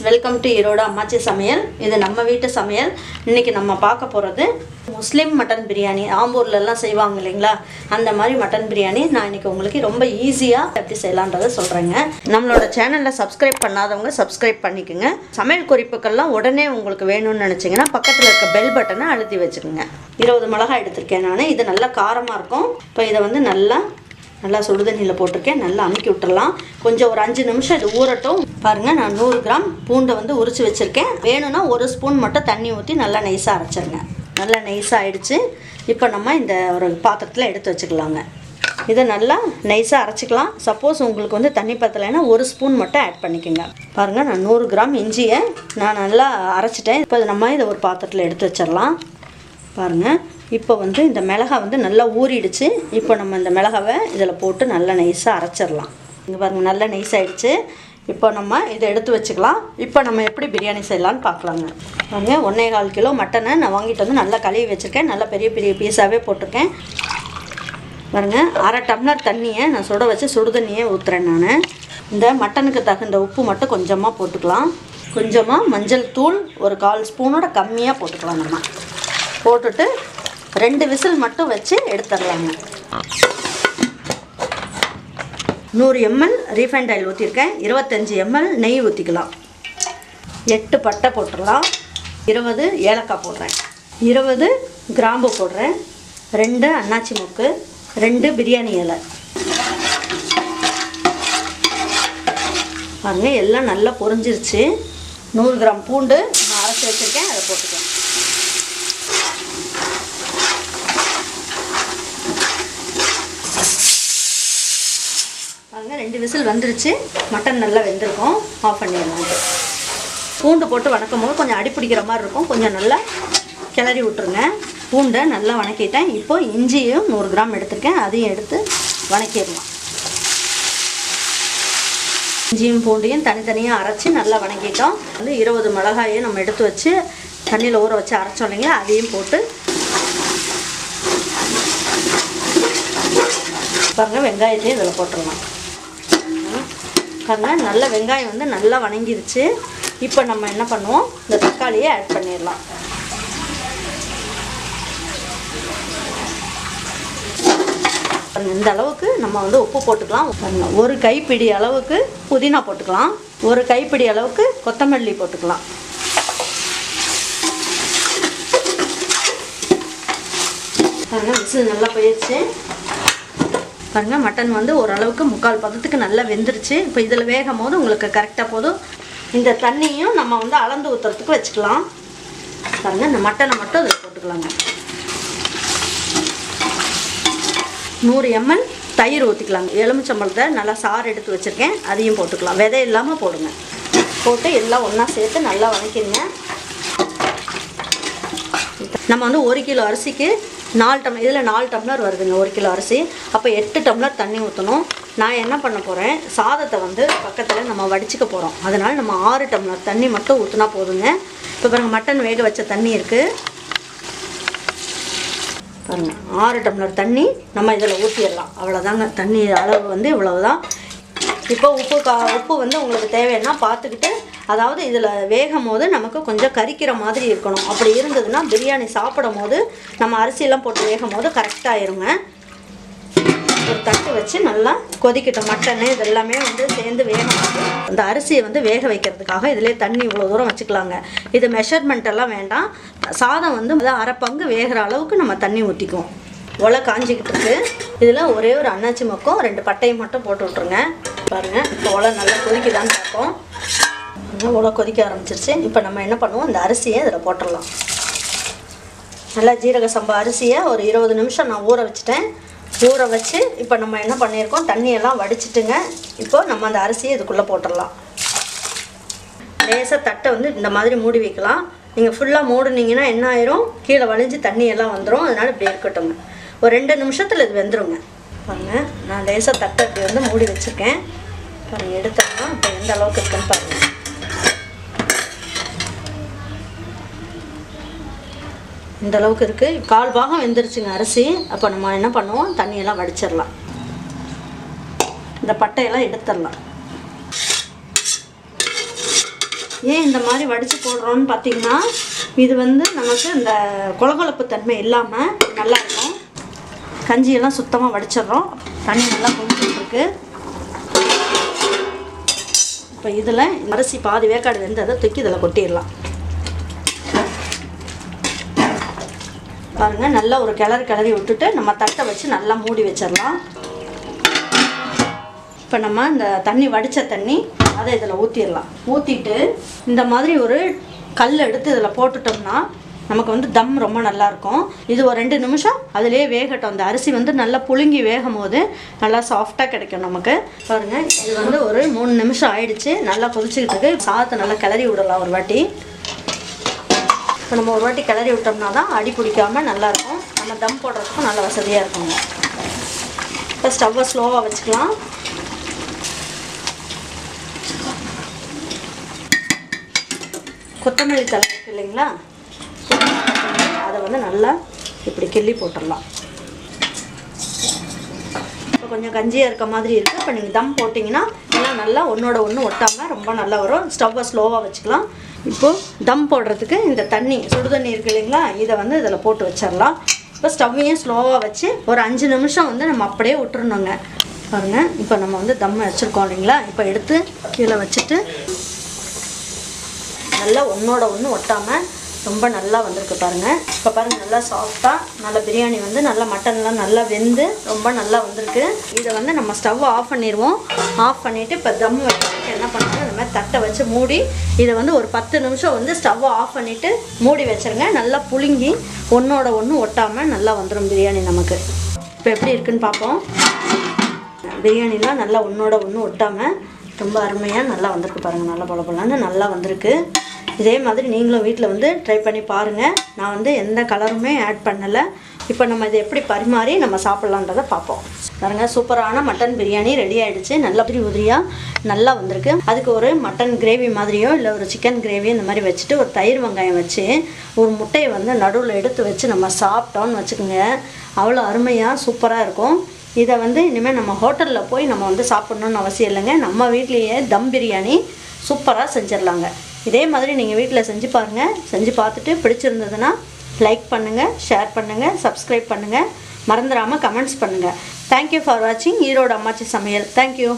Welcome to Erode அம்மாச்சி சமையல். இது நம்ம வீட்டு சமையல். இன்றைக்கி நம்ம பார்க்க போகிறது முஸ்லீம் மட்டன் பிரியாணி. ஆம்பூர்லலாம் செய்வாங்க இல்லைங்களா, அந்த மாதிரி மட்டன் பிரியாணி நான் இன்றைக்கி உங்களுக்கு ரொம்ப ஈஸியாக எப்படி செய்யலான்றதை சொல்கிறேங்க. நம்மளோட சேனலில் சப்ஸ்கிரைப் பண்ணாதவங்க சப்ஸ்கிரைப் பண்ணிக்கோங்க. சமையல் குறிப்புக்கள்லாம் உடனே உங்களுக்கு வேணும்னு நினச்சிங்கன்னா பக்கத்தில் இருக்க பெல் பட்டனை அழுத்தி வச்சுக்கோங்க. 20 மிளகாய் எடுத்திருக்கேன் நான். இது நல்லா காரமாக இருக்கும். இப்போ இதை வந்து நல்லா சுடுதண்ணியில் போட்டிருக்கேன். நல்லா அமுக்கி விட்டுறலாம். கொஞ்சம் ஒரு 5 நிமிஷம் இது ஊறட்டும். பாருங்கள், நான் 100 கிராம் பூண்டை வந்து உரித்து வச்சுருக்கேன். வேணும்னா 1 ஸ்பூன் மட்டும் தண்ணி ஊற்றி நல்லா நைஸாக அரைச்சிருங்க. நல்லா நைஸாக ஆகிடுச்சு. இப்போ நம்ம இந்த ஒரு பாத்திரத்தில் எடுத்து வச்சுக்கலாங்க. இதை நல்லா நைஸாக அரைச்சிக்கலாம். சப்போஸ் உங்களுக்கு வந்து தண்ணி பத்தலைன்னா 1 ஸ்பூன் மட்டும் ஆட் பண்ணிக்கோங்க. பாருங்கள், நான் 100 கிராம் இஞ்சியை நான் நல்லா அரைச்சிட்டேன். இப்போ நம்ம இதை ஒரு பாத்திரத்தில் எடுத்து வச்சிடலாம். பாருங்கள், இப்போ வந்து இந்த மிளகாய் வந்து நல்லா ஊறிடுச்சு. இப்போ நம்ம இந்த மிளகாவை இதில் போட்டு நல்லா நைஸாக அரைச்சிடலாம். இங்கே பாருங்கள், நல்லா நைஸ் ஆகிடுச்சு. இப்போ நம்ம இதை எடுத்து வச்சுக்கலாம். இப்போ நம்ம எப்படி பிரியாணி செய்யலான்னு பார்க்கலாங்க. பாருங்கள், 1.25 கிலோ மட்டனை நான் வாங்கிட்டு வந்து நல்லா கழுவி வச்சுருக்கேன். நல்லா பெரிய பெரிய பீஸாகவே போட்டிருக்கேன். பாருங்கள், 1/2 டம்ளர் தண்ணியை நான் சுட வச்சு சுடுதண்ணியே ஊற்றுறேன். நான் இந்த மட்டனுக்கு தகுந்த உப்பு மட்டும் கொஞ்சமாக போட்டுக்கலாம். கொஞ்சமாக மஞ்சள் தூள் ஒரு 1/4 ஸ்பூனோட கம்மியாக போட்டுக்கலாம். நம்ம போட்டுட்டு 2 விசில் மட்டும் வச்சு எடுத்துடலாங்க. 100 ml ரீஃபைண்ட் ஆயில் ஊற்றிருக்கேன். 25 ml நெய் ஊற்றிக்கலாம். 8 பட்டை போட்டுடலாம். 20 ஏலக்காய் போடுறேன். 20 கிராம்பு போடுறேன். 2 அன்னாச்சி மொக்கு, 2 பிரியாணி இலை. பாருங்க, எல்லாம் நல்லா பொரிஞ்சிருச்சு. 100 கிராம் பூண்டு நான் அரைச்சி வச்சுருக்கேன், அதை போட்டுக்கலாம். பாருங்க, 2 விசில் வந்துருச்சு. மட்டன் நல்லா வெந்திருக்கும். ஆஃப் பண்ணிடலாம். பூண்டு போட்டு வணக்கும் போது கொஞ்சம் அடிப்பிடிக்கிற மாதிரி இருக்கும். கொஞ்சம் நல்லா கிளறி விட்டுருங்க. பூண்டை நல்லா வணக்கிட்டேன். இப்போ இஞ்சியும் 100 கிராம் எடுத்திருக்கேன், அதையும் எடுத்து வணக்கிடலாம். இஞ்சியும் பூண்டையும் தனித்தனியாக அரைச்சி நல்லா வணக்கிட்டோம். வந்து 20 மிளகாயை நம்ம எடுத்து வச்சு தண்ணியில் ஊற வச்சு அரைச்சோம் இல்லைங்களா, அதையும் போட்டு பாருங்கள், வெங்காயத்தையும் இதில் போட்டுடலாம். பாருங்கள், நல்ல வெங்காயம் வந்து நல்லா வணங்கிருச்சு. இப்போ நம்ம என்ன பண்ணுவோம், இந்த தக்காளியை ஆட் பண்ணிடலாம். இந்த அளவுக்கு நம்ம வந்து உப்பு போட்டுக்கலாம். ஒரு கைப்பிடி அளவுக்கு புதினா போட்டுக்கலாம். ஒரு கைப்பிடி அளவுக்கு கொத்தமல்லி போட்டுக்கலாம். பாருங்கள், விசில் நல்லா போயிடுச்சு. பாருங்கள், மட்டன் வந்து ஓரளவுக்கு 3/4 பதத்துக்கு நல்லா வெந்துருச்சு. இப்போ இதில் வேகும் போது உங்களுக்கு கரெக்டாக போதும். இந்த தண்ணியும் நம்ம வந்து அளந்து ஊற்றுறதுக்கு வச்சுக்கலாம். பாருங்கள், இந்த மட்டனை மட்டும் இதில் போட்டுக்கலாங்க. 100 ml தயிர் ஊற்றிக்கலாங்க. எலுமிச்சம்பழத்தை நல்லா சாறு எடுத்து வச்சுருக்கேன், அதையும் போட்டுக்கலாம். விதை இல்லாமல் போடுங்க. போட்டு எல்லாம் ஒன்றா சேர்த்து நல்லா வதக்கிடுங்க. நம்ம வந்து 1 கிலோ அரிசிக்கு 4 டம்ளர், இதில் 4 டம்ளர் வருதுங்க 1 கிலோ அரிசி. அப்போ 8 டம்ளர் தண்ணி ஊற்றணும். நான் என்ன பண்ண போகிறேன், சாதத்தை வந்து பக்கத்தில் நம்ம வடிச்சிக்க போகிறோம். அதனால் நம்ம 6 டம்ளர் தண்ணி மட்டும் ஊற்றினா போதுங்க. இப்போ பாருங்கள், மட்டன் வேக வச்ச தண்ணி இருக்குது. பாருங்கள், 6 டம்ளர் தண்ணி நம்ம இதில் ஊற்றிடலாம். அவ்வளோதாங்க, தண்ணி அளவு வந்து இவ்வளவுதான். இப்போ உப்பு வந்து உங்களுக்கு தேவைன்னா பார்த்துக்கிட்டு, அதாவது இதில் வேகும் போது நமக்கு கொஞ்சம் கரிக்கிற மாதிரி இருக்கணும். அப்படி இருந்ததுன்னா பிரியாணி சாப்பிடும் போது நம்ம அரிசியெல்லாம் போட்டு வேகும் போது கரெக்டாக இருங்க. ஒரு தட்டு வச்சு நல்லா கொதிக்கட்டும். மட்டனு இதெல்லாமே வந்து சேர்ந்து வேகும் போது அந்த அரிசியை வந்து வேக வைக்கிறதுக்காக இதிலே தண்ணி இவ்வளோ தூரம் வச்சுக்கலாங்க. இது மெஷர்மெண்ட் எல்லாம் வேண்டாம். சாதம் வந்து 1/2 பங்கு வேகிற அளவுக்கு நம்ம தண்ணி ஊற்றிக்குவோம். ஒலை காஞ்சிக்கிட்டு இருக்கு. இதில் ஒரே ஒரு அன்னாச்சி மொக்கம் 2 பட்டையும் மட்டும் போட்டு விட்ருங்க. பாருங்கள், இப்போ ஒலை நல்லா கொதிக்குதான்னு பார்ப்போம். ஒலை கொதிக்க ஆரம்பிச்சிருச்சு. இப்போ நம்ம என்ன பண்ணுவோம், இந்த அரிசியை இதில் போட்டுடலாம். நல்லா ஜீரக சம்பா அரிசியை ஒரு 20 நிமிஷம் நான் ஊற வச்சுட்டேன். ஊற வச்சு இப்போ நம்ம என்ன பண்ணியிருக்கோம், தண்ணியெல்லாம் வடிச்சிட்டுங்க. இப்போ நம்ம அந்த அரிசியை இதுக்குள்ளே போட்டுடலாம். லேசாக தட்டை வந்து இந்த மாதிரி மூடி வைக்கலாம். நீங்கள் ஃபுல்லாக மூடுனீங்கன்னா என்ன ஆயிரும், கீழே வலிஞ்சு தண்ணியெல்லாம் வந்துடும். அதனால் இப்படி இருக்கட்டும். ஒரு 2 நிமிஷத்தில் இது வெந்துருங்க. பாருங்கள், நான் லேசாக தட்டை இப்படி வந்து மூடி வச்சுருக்கேன். பாருங்கள், எடுத்தோம்னா இப்போ எந்த அளவுக்கு இருக்குன்னு பாருங்கள். இந்த அளவுக்கு இருக்குது. 1/4 பாகம் வெந்துருச்சுங்க அரிசி. அப்போ நம்ம என்ன பண்ணுவோம், தண்ணியெல்லாம் வடிச்சிடலாம். இந்த பட்டையெல்லாம் எடுத்துடலாம். ஏன் இந்த மாதிரி வடித்து போடுறோன்னு பார்த்தீங்கன்னா இது வந்து நமக்கு இந்த கொலகொலப்பு தன்மை இல்லாமல் நல்லாயிருக்கும். கஞ்சியெல்லாம் சுத்தமாக வடிச்சிடுறோம். தண்ணி நல்லா கொதிச்சுருக்கு. இப்போ இதில் அரிசி பாதி வேக்காடு வெந்ததை தூக்கி இதில் கொட்டிடலாம். பாருங்கள், நல்லா ஒரு கிளறி விட்டுட்டு நம்ம தட்டை வச்சு நல்லா மூடி வச்சிடலாம். இப்போ நம்ம இந்த தண்ணி வடித்த தண்ணி அதை இதில் ஊற்றிடலாம். ஊற்றிட்டு இந்த மாதிரி ஒரு கல் எடுத்து இதில் போட்டுட்டோம்னா நமக்கு வந்து தம் ரொம்ப நல்லாயிருக்கும். இது ஒரு 2 நிமிஷம் அதிலே வேகட்டும். அந்த அரிசி வந்து நல்லா புழுங்கி வேகும் போது நல்லா சாஃப்டாக கிடைக்கும் நமக்கு. பாருங்கள், இது வந்து ஒரு 3 நிமிஷம் ஆயிடுச்சு. நல்லா கொதிச்சுக்கிட்டு இருக்கு. சாதத்தை நல்லா கிளறி விடலாம் ஒரு வாட்டி. இப்போ நம்ம ஒரு வாட்டி கிளறி விட்டோம்னா தான் அடி பிடிக்காமல் நல்லாயிருக்கும். நம்ம தம் போடுறதுக்கும் நல்லா வசதியாக இருக்குங்க. இப்போ ஸ்டவ்வை ஸ்லோவாக வச்சுக்கலாம். கொத்தமல்லி தழை இருக்குது இல்லைங்களா, அதை வந்து நல்லா இப்படி கிள்ளி போட்டுடலாம். இப்போ கொஞ்சம் கஞ்சியாக இருக்க மாதிரி இருக்குது. இப்போ நீங்கள் தம் போட்டிங்கன்னா எல்லாம் நல்லா ஒன்றோட ஒன்று ஒட்டாமல் ரொம்ப நல்லா வரும். ஸ்டவ்வை ஸ்லோவாக வச்சுக்கலாம். இப்போது தம் போடுறதுக்கு இந்த தண்ணி சுடு தண்ணி இருக்குது இல்லைங்களா, இதை வந்து இதில் போட்டு வச்சிடலாம். இப்போ ஸ்டவ்வையும் ஸ்லோவாக வச்சு ஒரு 5 நிமிஷம் வந்து நம்ம அப்படியே விட்டுருணுங்க. பாருங்கள், இப்போ நம்ம வந்து தம் வச்சுருக்கோம் இல்லைங்களா, இப்போ எடுத்து கீழே வச்சுட்டு நல்லா ஒன்றோட ஒன்று ஒட்டாமல் ரொம்ப நல்லா வந்திருக்கு பாருங்கள். இப்போ பாருங்கள், நல்லா சாஃப்டாக நல்லா பிரியாணி வந்து நல்லா மட்டன்லாம் நல்லா வெந்து ரொம்ப நல்லா வந்திருக்கு. இதை வந்து நம்ம ஸ்டவ் ஆஃப் பண்ணிடுவோம். ஆஃப் பண்ணிவிட்டு இப்போ தம் வைக்கிறதுக்கு என்ன பண்ணுறோம், இந்த மாதிரி தட்டை வச்சு மூடி இதை வந்து ஒரு 10 நிமிஷம் வந்து ஸ்டவ்வை ஆஃப் பண்ணிவிட்டு மூடி வச்சுருங்க. நல்லா புழுங்கி ஒன்றோட ஒன்று ஒட்டாமல் நல்லா வந்துடும் பிரியாணி நமக்கு. இப்போ எப்படி இருக்குன்னு பார்ப்போம். பிரியாணிலாம் நல்லா ஒன்றோட ஒன்று ஒட்டாமல் ரொம்ப அருமையாக நல்லா வந்திருக்கு பாருங்கள். நல்லா பொலப்பொலன்னு நல்லா வந்திருக்கு. இதே மாதிரி நீங்களும் வீட்டில் வந்து ட்ரை பண்ணி பாருங்கள். நான் வந்து எந்த கலருமே ஆட் பண்ணலை. இப்போ நம்ம இதை எப்படி பரிமாறி நம்ம சாப்பிட்லான்றதை பார்ப்போம். பாருங்கள், சூப்பரான மட்டன் பிரியாணி ரெடி ஆகிடுச்சு. நல்லா உதிரியாக நல்லா வந்திருக்கு. அதுக்கு ஒரு மட்டன் கிரேவி மாதிரியோ இல்லை ஒரு சிக்கன் கிரேவி இந்த மாதிரி வச்சுட்டு ஒரு தயிர் வெங்காயம் வச்சு ஒரு முட்டையை வந்து நடுவில் எடுத்து வச்சு நம்ம சாப்பிட்டோன்னு வச்சுக்கோங்க, அவ்வளோ அருமையாக சூப்பராக இருக்கும். இதை வந்து இனிமேல் நம்ம ஹோட்டலில் போய் நம்ம வந்து சாப்பிட்ணுன்னு அவசியம் இல்லைங்க. நம்ம வீட்லேயே தம் பிரியாணி சூப்பராக செஞ்சிடலாங்க. இதே மாதிரி நீங்கள் வீட்டில் செஞ்சு பாருங்கள். செஞ்சு பார்த்துட்டு பிடிச்சிருந்ததுன்னா லைக் பண்ணுங்கள், ஷேர் பண்ணுங்கள், சப்ஸ்கிரைப் பண்ணுங்கள், மறந்துடாமல் கமெண்ட்ஸ் பண்ணுங்கள். தேங்க்யூ ஃபார் வாட்சிங் ஈரோடு அம்மாச்சி சமையல். தேங்க்யூ.